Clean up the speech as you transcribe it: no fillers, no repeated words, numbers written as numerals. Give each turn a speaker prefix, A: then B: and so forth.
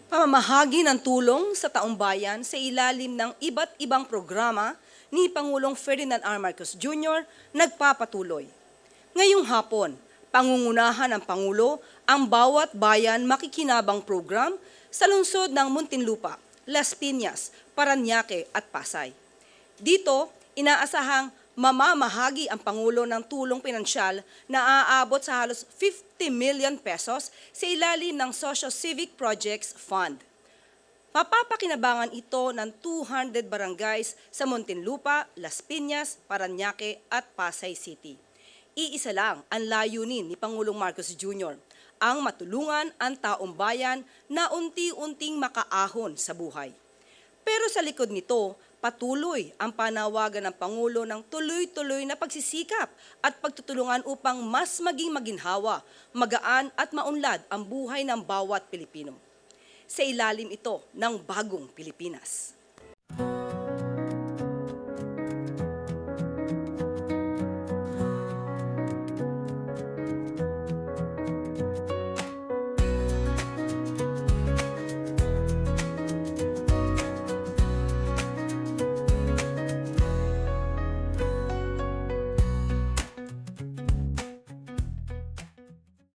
A: Pamamahagi ng tulong sa taong bayan sa ilalim ng iba't ibang programa ni Pangulong Ferdinand R. Marcos Jr. nagpapatuloy. Ngayong hapon, pangungunahan ng Pangulo ang bawat bayan makikinabang program sa lungsod ng Muntinlupa, Las Piñas, Parañaque at Pasay. Dito, inaasahang mamamahagi ang Pangulo ng tulong pinansyal na aabot sa halos 50 million pesos sa ilalim ng Social Civic Projects Fund. Mapapakinabangan ito ng 200 barangays sa Muntinlupa, Las Piñas, Parañaque at Pasay City. Iisa lang ang layunin ni Pangulong Marcos Jr., ang matulungan ang taong bayan na unti-unting makaahon sa buhay. Pero sa likod nito, patuloy ang panawagan ng Pangulo ng tuloy-tuloy na pagsisikap at pagtutulungan upang mas maging maginhawa, magaan at maunlad ang buhay ng bawat Pilipino. Sa ilalim ito ng bagong Pilipinas.